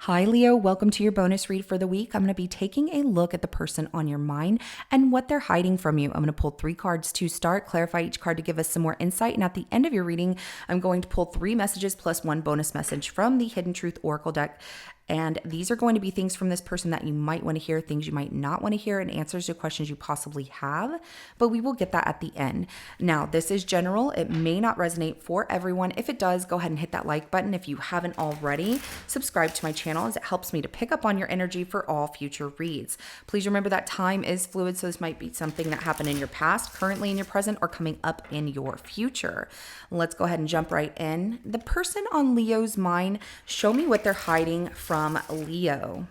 Hi, Leo. Welcome to your bonus read for the week. I'm going to be taking a look at the person on your mind and what they're hiding from you. I'm going to pull 3 cards to start, clarify each card to give us some more insight. And at the end of your reading, I'm going to pull 3 messages plus 1 bonus message from the Hidden Truth Oracle deck. And these are going to be things from this person that you might want to hear, things you might not want to hear, and answers to questions you possibly have. But we will get that at the end. Now, this is general. It may not resonate for everyone. If it does, go ahead and hit that like button. If you haven't already, subscribe to my channel as it helps me to pick up on your energy for all future reads. Please remember that time is fluid, so this might be something that happened in your past, currently in your present, or coming up in your future. Let's go ahead and jump right in. The person on Leo's mind, show me what they're hiding from Leo.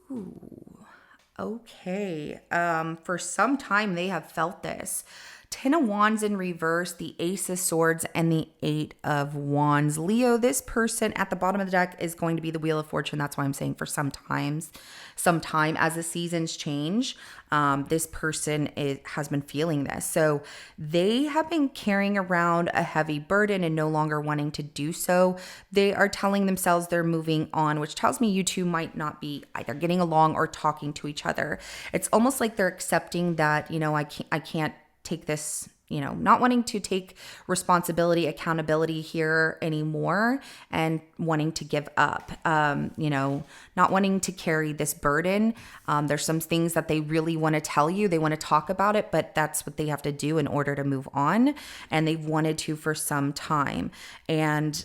Ooh, okay. For some time they have felt this. 10 of Wands in reverse, the Ace of Swords, and the 8 of Wands. Leo, this person at the bottom of the deck is going to be the Wheel of Fortune. That's why I'm saying for sometime as the seasons change, this person has been feeling this. So they have been carrying around a heavy burden and no longer wanting to do so. They are telling themselves they're moving on, which tells me you two might not be either getting along or talking to each other. It's almost like they're accepting that, I can't take this, not wanting to take responsibility, accountability here anymore and wanting to give up, not wanting to carry this burden. There's some things that they really want to tell you. They want to talk about it, but that's what they have to do in order to move on. And they've wanted to for some time. And,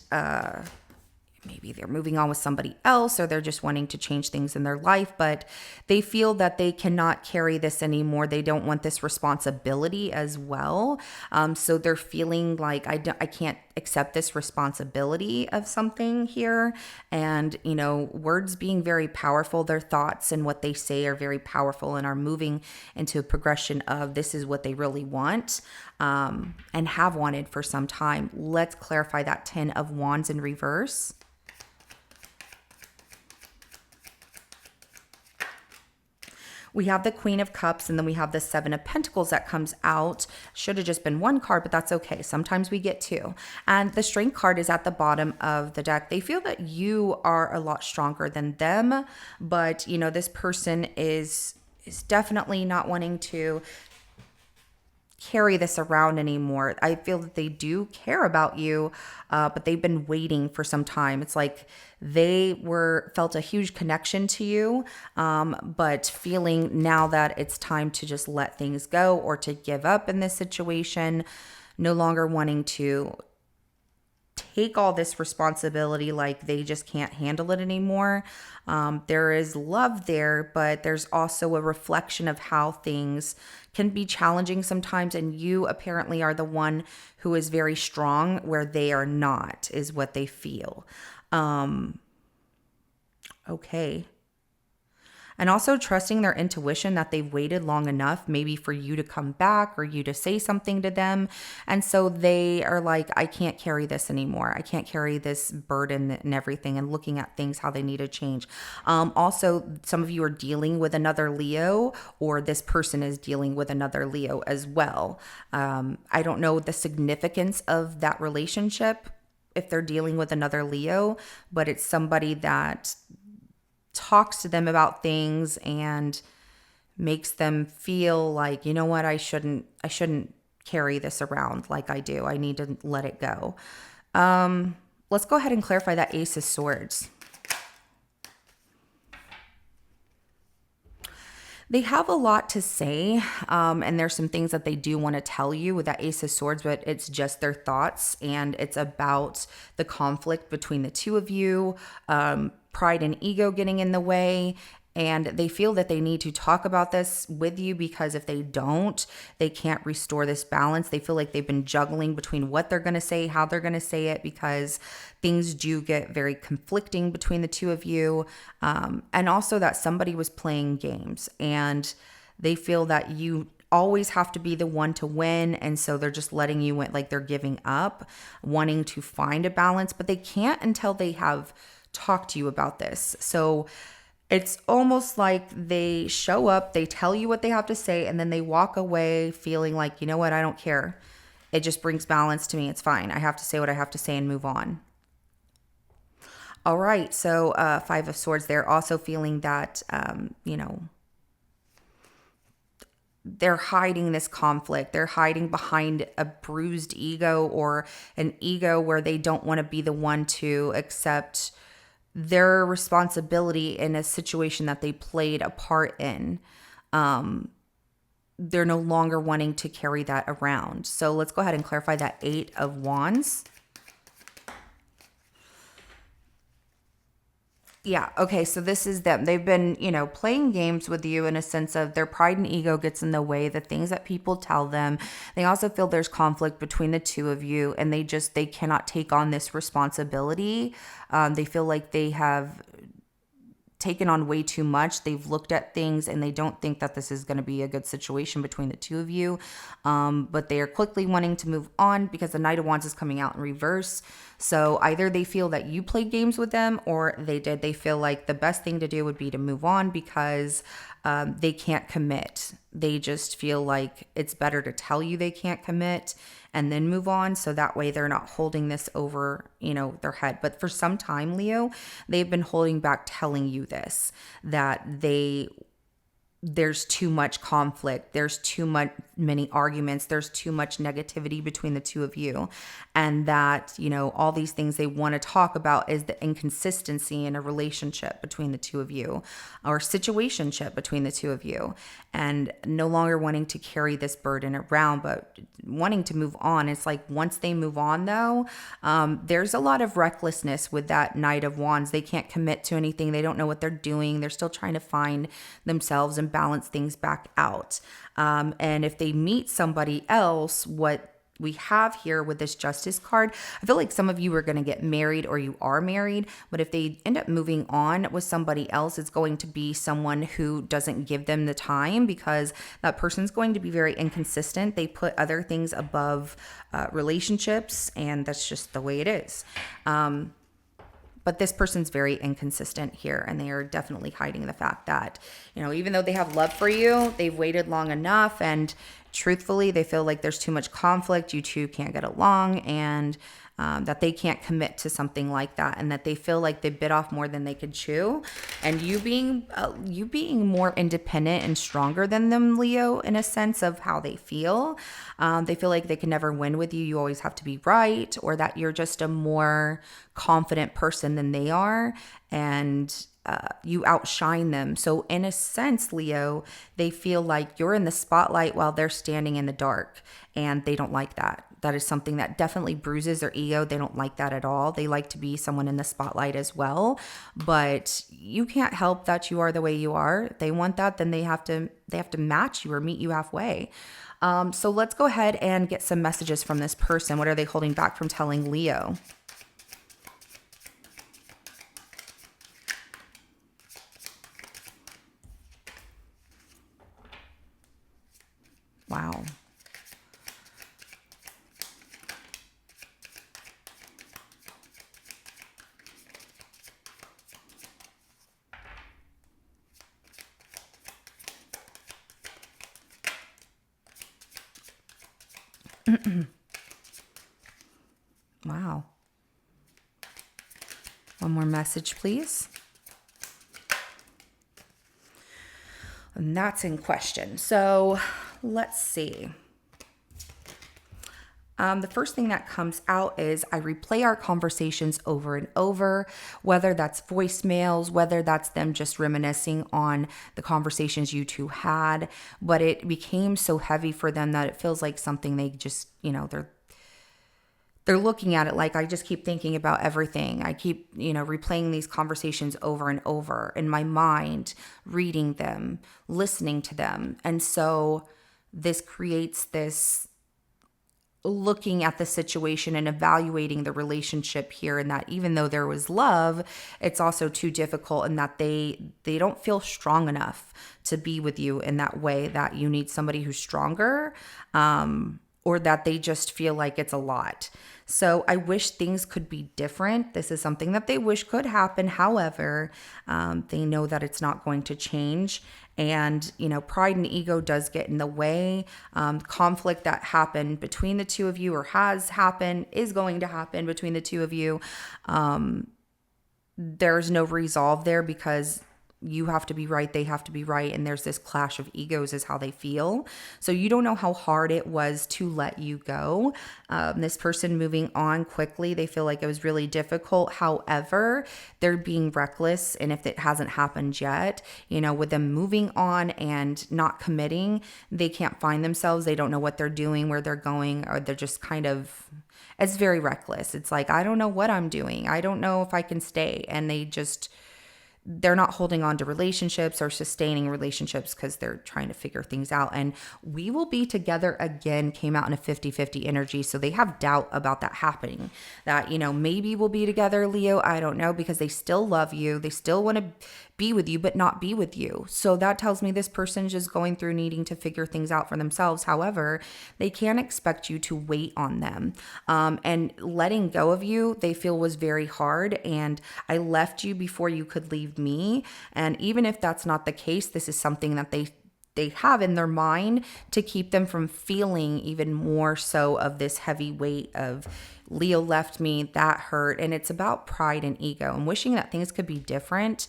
maybe they're moving on with somebody else or they're just wanting to change things in their life, but they feel that they cannot carry this anymore. They don't want this responsibility as well. So they're feeling like I can't accept this responsibility of something here. And, words being very powerful, their thoughts and what they say are very powerful and are moving into a progression of this is what they really want and have wanted for some time. Let's clarify that 10 of Wands in reverse. We have the Queen of Cups, and then we have the 7 of Pentacles that comes out. Should have just been 1 card, but that's okay. Sometimes we get 2. And the Strength card is at the bottom of the deck. They feel that you are a lot stronger than them, but, this person is definitely not wanting to carry this around anymore. I feel that they do care about you, but they've been waiting for some time. It's like they felt a huge connection to you, but feeling now that it's time to just let things go or to give up in this situation, no longer wanting to take all this responsibility, like they just can't handle it anymore. There is love there, but there's also a reflection of how things can be challenging sometimes. And you apparently are the one who is very strong where they are not, is what they feel. Okay. And also trusting their intuition that they've waited long enough, maybe for you to come back or you to say something to them. And so they are like, I can't carry this anymore. I can't carry this burden and everything, and looking at things, how they need to change. Also, some of you are dealing with another Leo, or this person is dealing with another Leo as well. I don't know the significance of that relationship if they're dealing with another Leo, but it's somebody that talks to them about things and makes them feel like, you know what, I shouldn't carry this around like I do. I need to let it go. Let's go ahead and clarify that Ace of Swords. They have a lot to say, and there's some things that they do want to tell you with that Ace of Swords, but it's just their thoughts, and it's about the conflict between the two of you, pride and ego getting in the way. And they feel that they need to talk about this with you, because if they don't, they can't restore this balance. They feel like they've been juggling between what they're going to say, how they're going to say it, because things do get very conflicting between the two of you. And also that somebody was playing games, and they feel that you always have to be the one to win. And so they're just letting you win, like they're giving up, wanting to find a balance, but they can't until they have talked to you about this. So it's almost like they show up, they tell you what they have to say, and then they walk away feeling like, you know what, I don't care. It just brings balance to me. It's fine. I have to say what I have to say and move on. All right. So, Five of Swords, they're also feeling that, they're hiding this conflict. They're hiding behind a bruised ego or an ego where they don't want to be the one to accept their responsibility in a situation that they played a part in. They're no longer wanting to carry that around. So let's go ahead and clarify that Eight of Wands. Yeah. Okay. So this is them. They've been, playing games with you in a sense of their pride and ego gets in the way, the things that people tell them. They also feel there's conflict between the two of you and they cannot take on this responsibility. They feel like they have taken on way too much. They've looked at things and they don't think that this is going to be a good situation between the two of you. But they are quickly wanting to move on because the Knight of Wands is coming out in reverse. So either they feel that you played games with them or they did. They feel like the best thing to do would be to move on because they can't commit. They just feel like it's better to tell you they can't commit and then move on. So that way they're not holding this over, their head. But for some time, Leo, they've been holding back telling you this, that there's too much conflict. There's many arguments. There's too much negativity between the two of you. And that, all these things they want to talk about is the inconsistency in a relationship between the two of you or situationship between the two of you, and no longer wanting to carry this burden around, but wanting to move on. It's like once they move on though, there's a lot of recklessness with that Knight of Wands. They can't commit to anything. They don't know what they're doing. They're still trying to find themselves and balance things back out. And if they meet somebody else, what we have here with this Justice card, I feel like some of you are going to get married or you are married, but if they end up moving on with somebody else, it's going to be someone who doesn't give them the time because that person's going to be very inconsistent. They put other things above relationships, and that's just the way it is. But this person's very inconsistent here, and they are definitely hiding the fact that, even though they have love for you, they've waited long enough, and truthfully, they feel like there's too much conflict, you two can't get along, and that they can't commit to something like that, and that they feel like they bit off more than they could chew. And you being more independent and stronger than them, Leo, in a sense of how they feel. They feel like they can never win with you. You always have to be right, or that you're just a more confident person than they are, and you outshine them. So in a sense, Leo, they feel like you're in the spotlight while they're standing in the dark, and they don't like that. That is something that definitely bruises their ego. They don't like that at all. They like to be someone in the spotlight as well, but you can't help that you are the way you are. If they want that, then they have to match you or meet you halfway. So let's go ahead and get some messages from this person. What are they holding back from telling Leo? Wow. Wow. One more message, please. And that's in question. So let's see. The first thing that comes out is I replay our conversations over and over, whether that's voicemails, whether that's them just reminiscing on the conversations you two had, but it became so heavy for them that it feels like something they just, they're looking at it like, I just keep thinking about everything. I keep, replaying these conversations over and over in my mind, reading them, listening to them. And so this creates this looking at the situation and evaluating the relationship here, and that even though there was love, it's also too difficult, and that they don't feel strong enough to be with you in that way, that you need somebody who's stronger, or that they just feel like it's a lot. So I wish things could be different. This is something that they wish could happen. However, they know that it's not going to change. And, pride and ego does get in the way. Conflict that happened between the two of you, or has happened, is going to happen between the two of you. There's no resolve there, because you have to be right, they have to be right, and there's this clash of egos is how they feel. So you don't know how hard it was to let you go. This person moving on quickly, they feel like it was really difficult. However, they're being reckless, and if it hasn't happened yet, with them moving on and not committing, they can't find themselves. They don't know what they're doing, where they're going, or they're just kind of, it's very reckless. It's like, I don't know what I'm doing. I don't know if I can stay. And they're not holding on to relationships or sustaining relationships, because they're trying to figure things out. And we will be together again came out in a 50-50 energy. So they have doubt about that happening, that, maybe we'll be together, Leo. I don't know, because they still love you. They still want to be with you, but not be with you. So that tells me this person is just going through needing to figure things out for themselves. However, they can't expect you to wait on them. And letting go of you, they feel was very hard. And I left you before you could leave me. And even if that's not the case, this is something that they have in their mind to keep them from feeling even more so of this heavy weight of, Leo left me, that hurt. And it's about pride and ego, and wishing that things could be different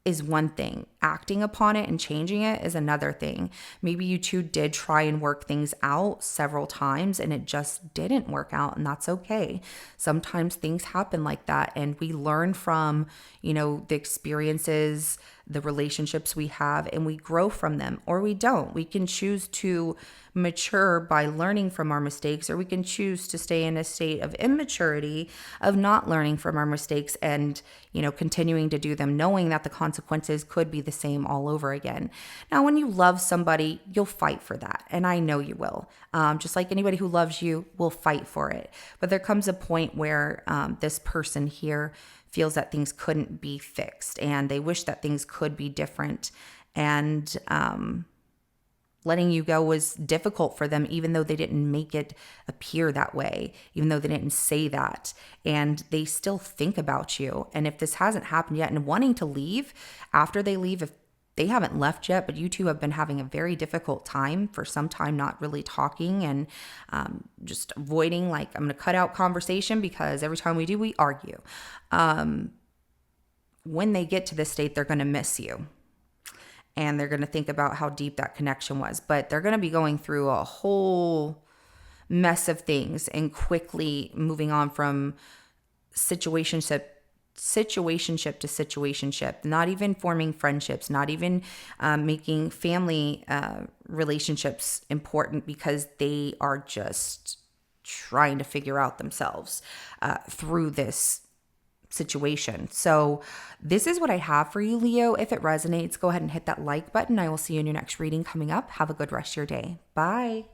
is one thing. Acting upon it and changing it is another thing. Maybe you two did try and work things out several times and it just didn't work out, and that's okay. Sometimes things happen like that, and we learn from, the experiences, the relationships we have, and we grow from them, or we don't. We can choose to mature by learning from our mistakes, or we can choose to stay in a state of immaturity, of not learning from our mistakes and, continuing to do them, knowing that the consequences could be the same all over again. Now, when you love somebody, you'll fight for that. And I know you will. Just like anybody who loves you will fight for it. But there comes a point where this person here feels that things couldn't be fixed, and they wish that things could be different. And letting you go was difficult for them, even though they didn't make it appear that way, even though they didn't say that. And they still think about you. And if this hasn't happened yet, and wanting to leave after they leave, if they haven't left yet, but you two have been having a very difficult time for some time, not really talking, and just avoiding, like, I'm going to cut out conversation because every time we do, we argue. When they get to this state, they're going to miss you. And they're going to think about how deep that connection was. But they're going to be going through a whole mess of things and quickly moving on from situationship to situationship, not even forming friendships, not even making family relationships important, because they are just trying to figure out themselves through this situation. So this is what I have for you, Leo. If it resonates, go ahead and hit that like button. I will see you in your next reading coming up. Have a good rest of your day. Bye.